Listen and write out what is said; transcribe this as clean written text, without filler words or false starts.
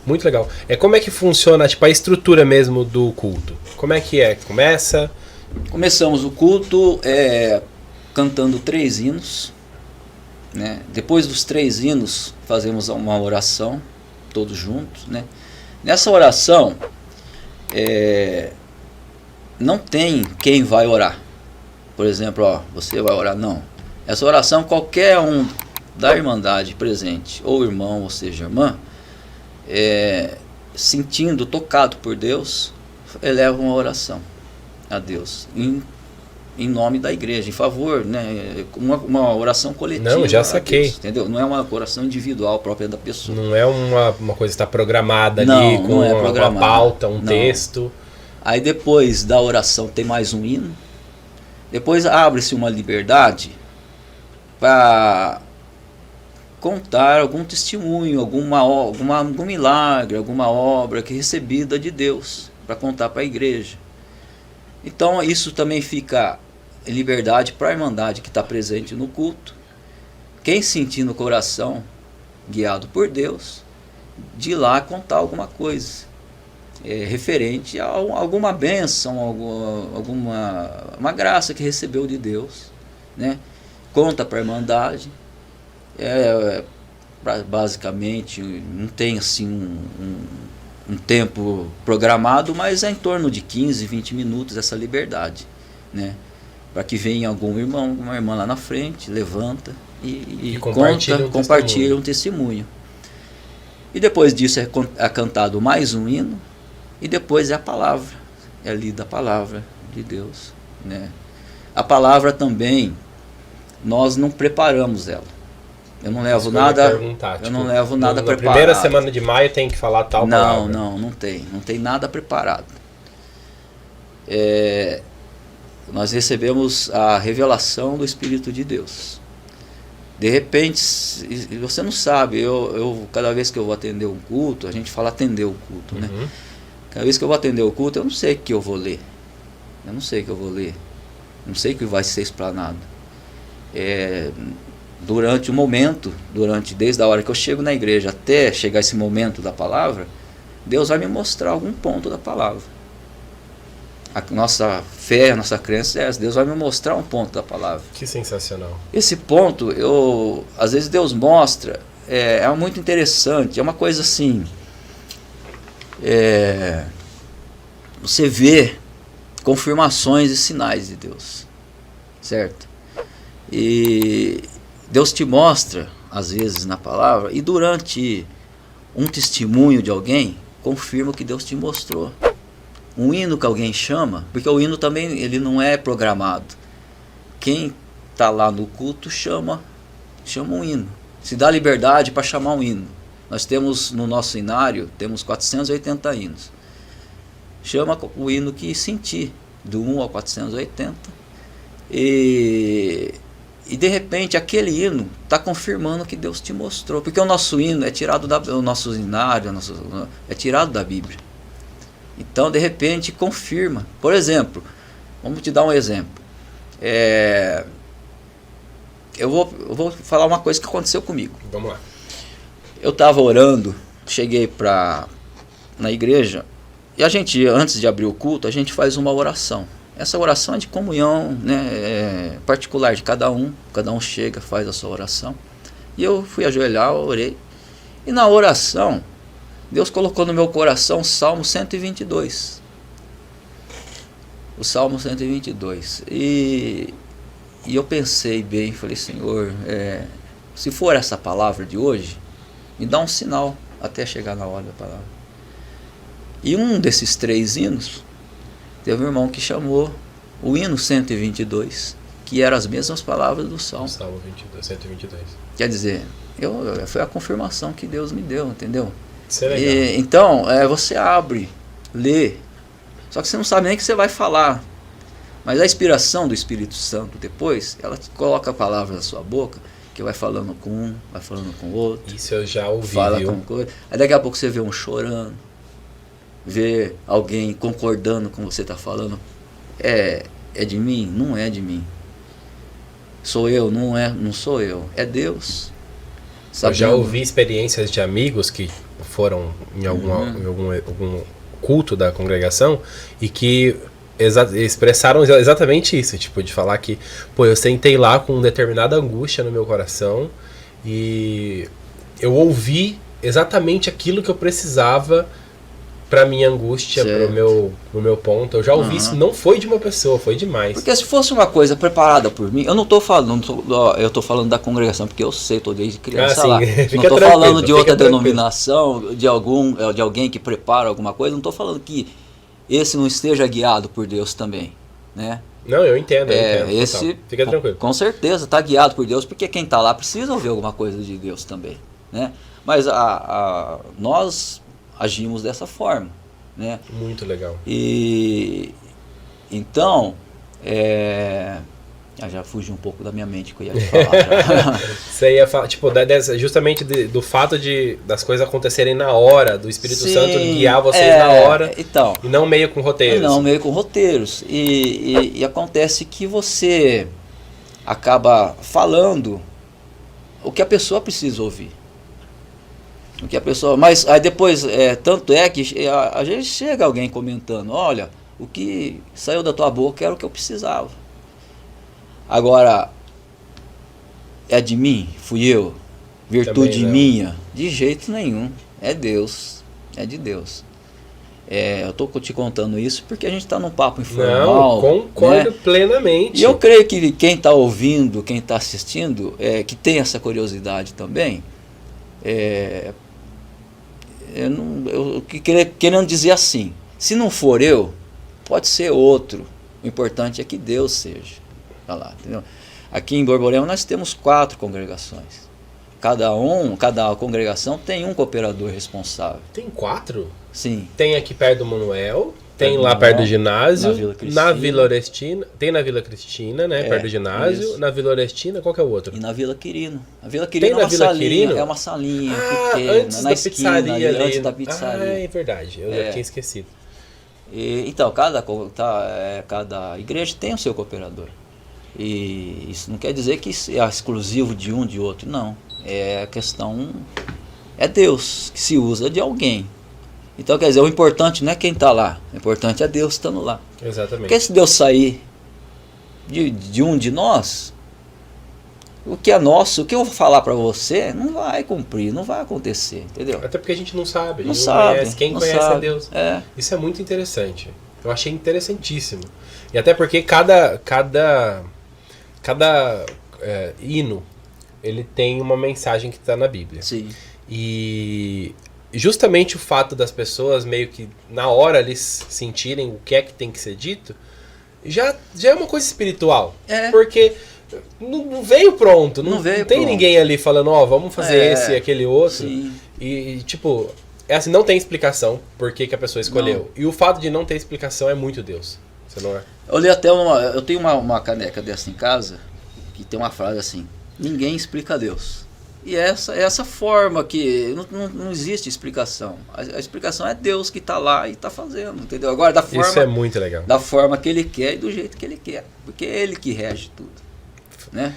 Muito legal. Como é que funciona, tipo, a estrutura mesmo do culto? Como é que é? Começa... Começamos o culto cantando 3 hinos, né? Depois dos 3 hinos, fazemos uma oração, todos juntos, né? Nessa oração, não tem quem vai orar. Por exemplo, você vai orar, não. Essa oração, qualquer um da Irmandade presente, ou irmão, ou seja, irmã, sentindo, tocado por Deus, eleva uma oração a Deus, em nome da igreja, em favor, né? Uma oração coletiva. Não, já saquei. Deus, entendeu? Não é uma oração individual própria da pessoa. Não é uma coisa que está programada ali, não, com não é uma pauta, um texto. Aí depois da oração tem mais um hino. Depois abre-se uma liberdade para contar algum testemunho, algum milagre, alguma obra que é recebida de Deus, para contar para a igreja. Então isso também fica em liberdade para a Irmandade que está presente no culto. Quem sentir no coração, guiado por Deus, de ir lá contar alguma coisa referente a alguma bênção, uma graça que recebeu de Deus, né? Conta para a Irmandade. Basicamente não tem assim um tempo programado, mas é em torno de 15, 20 minutos essa liberdade, né? Para que venha algum irmão, alguma irmã lá na frente, levanta e compartilha um testemunho. E depois disso é cantado mais um hino, e depois é a palavra, é lida a palavra de Deus, né? A palavra também, nós não preparamos ela. Eu não levo nada. Eu não levo nada preparado. Na primeira semana de maio tem que falar tal palavra. Não tem nada preparado. Nós recebemos a revelação do Espírito de Deus. De repente, você não sabe, cada vez que eu vou atender um culto, a gente fala atender o culto, né? Cada vez que eu vou atender o culto, eu não sei o que eu vou ler. Não sei o que vai ser explanado. Durante o momento, desde a hora que eu chego na igreja até chegar esse momento da palavra, Deus vai me mostrar algum ponto da palavra. A nossa fé, a nossa crença é essa. Deus vai me mostrar um ponto da palavra. Que sensacional. Esse ponto, às vezes Deus mostra, é muito interessante, é uma coisa assim, você vê confirmações e sinais de Deus, certo? E Deus te mostra, às vezes, na palavra, e durante um testemunho de alguém, confirma o que Deus te mostrou. Um hino que alguém chama, porque o hino também ele não é programado. Quem está lá no culto chama um hino. Se dá liberdade para chamar um hino. Nós temos no nosso hinário, temos 480 hinos. Chama o hino que sentir, do 1 ao 480. E de repente aquele hino está confirmando o que Deus te mostrou. Porque o nosso hino é tirado o nosso hinário é tirado da Bíblia. Então de repente confirma. Por exemplo, vamos te dar um exemplo. Eu vou falar uma coisa que aconteceu comigo. Vamos lá. Eu estava orando, cheguei na igreja, e a gente, antes de abrir o culto, a gente faz uma oração. Essa oração é de comunhão, né, particular de cada um chega, faz a sua oração. E eu fui ajoelhar, orei, e na oração, Deus colocou no meu coração o Salmo 122. O Salmo 122. E eu pensei bem, falei, Senhor, se for essa palavra de hoje, me dá um sinal até chegar na hora da palavra. E um desses 3 hinos, teve um irmão que chamou o hino 122, que eram as mesmas palavras do Salmo. Salmo 122. Quer dizer, foi a confirmação que Deus me deu, entendeu? Isso é legal. Então, você abre, lê, só que você não sabe nem o que você vai falar. Mas a inspiração do Espírito Santo depois, ela coloca a palavra na sua boca, que vai falando com um, vai falando com o outro. Isso eu já ouvi, fala viu? Com coisa. Aí daqui a pouco você vê um chorando, vê alguém concordando com o que você está falando. É de mim? Não é de mim. Sou eu? Não sou eu. É Deus. Eu já ouvi experiências de amigos que foram em algum culto da congregação e que expressaram exatamente isso, tipo, de falar que, pô, eu sentei lá com determinada angústia no meu coração e eu ouvi exatamente aquilo que eu precisava pra minha angústia, pro meu ponto. Eu já ouvi isso, não foi de uma pessoa, foi demais. Porque se fosse uma coisa preparada por mim, eu não tô falando, eu tô falando da congregação, porque eu sei, tô desde criança lá. Não tô falando de outra denominação, de alguém que prepara alguma coisa, não tô falando que esse não esteja guiado por Deus também, né? Não, eu entendo, esse, fica tranquilo. Com certeza, está guiado por Deus, porque quem está lá precisa ouvir alguma coisa de Deus também, né? Mas nós agimos dessa forma, né? Muito legal. E então, já fugi um pouco da minha mente que eu ia te falar. Você ia falar, tipo, justamente do fato das coisas acontecerem na hora, do Espírito Santo guiar vocês na hora, então, e não meio com roteiros. Não, meio com roteiros. E acontece que você acaba falando o que a pessoa precisa ouvir. O que a pessoa, mas aí depois, tanto é que às vezes chega alguém comentando, olha, o que saiu da tua boca era o que eu precisava. Agora, é de mim? Fui eu? Virtude minha? De jeito nenhum. É Deus. É de Deus. Eu estou te contando isso porque a gente está num papo informal. Não, concordo, né? Plenamente. E eu creio que quem está ouvindo, quem está assistindo, que tem essa curiosidade também, querendo dizer assim, se não for eu, pode ser outro. O importante é que Deus seja. Olha lá, entendeu? Aqui em Borborema nós temos 4 congregações. Cada congregação tem um cooperador responsável. Tem 4? Sim. Tem aqui perto do Manuel, tem lá perto do ginásio, na Vila Orestina, tem na Vila Cristina, né, perto do ginásio, isso. Na Vila Orestina, qual que é o outro? E na Vila Quirino. A Vila Quirino é uma salinha pequena, antes na da esquina, pizzaria ali. Antes da pizzaria. É verdade, eu já tinha esquecido. Então, cada igreja tem o seu cooperador. E isso não quer dizer que é exclusivo de um, de outro, não. A questão é Deus, que se usa de alguém. Então, quer dizer, o importante não é quem está lá, o importante é Deus estando lá. Exatamente. Porque se Deus sair de um de nós, o que é nosso, o que eu vou falar para você, não vai cumprir, não vai acontecer, entendeu? Até porque a gente não sabe, não sabe, conhece. Quem conhece é Deus. Isso é muito interessante. Eu achei interessantíssimo. E até porque cada hino, ele tem uma mensagem que está na Bíblia. Sim. E justamente o fato das pessoas meio que na hora eles sentirem o que é que tem que ser dito, já é uma coisa espiritual. Porque não veio pronto, não tem pronto. Ninguém ali falando, vamos fazer esse e aquele outro. Sim. E tipo, assim, não tem explicação por que a pessoa escolheu. Não. E o fato de não ter explicação é muito Deus. Você não é? Eu tenho uma caneca dessa em casa, que tem uma frase assim, ninguém explica Deus. E essa forma que não existe explicação. A explicação é Deus que está lá e está fazendo, entendeu? Agora, isso é muito legal. Da forma que Ele quer e do jeito que Ele quer. Porque é Ele que rege tudo, né?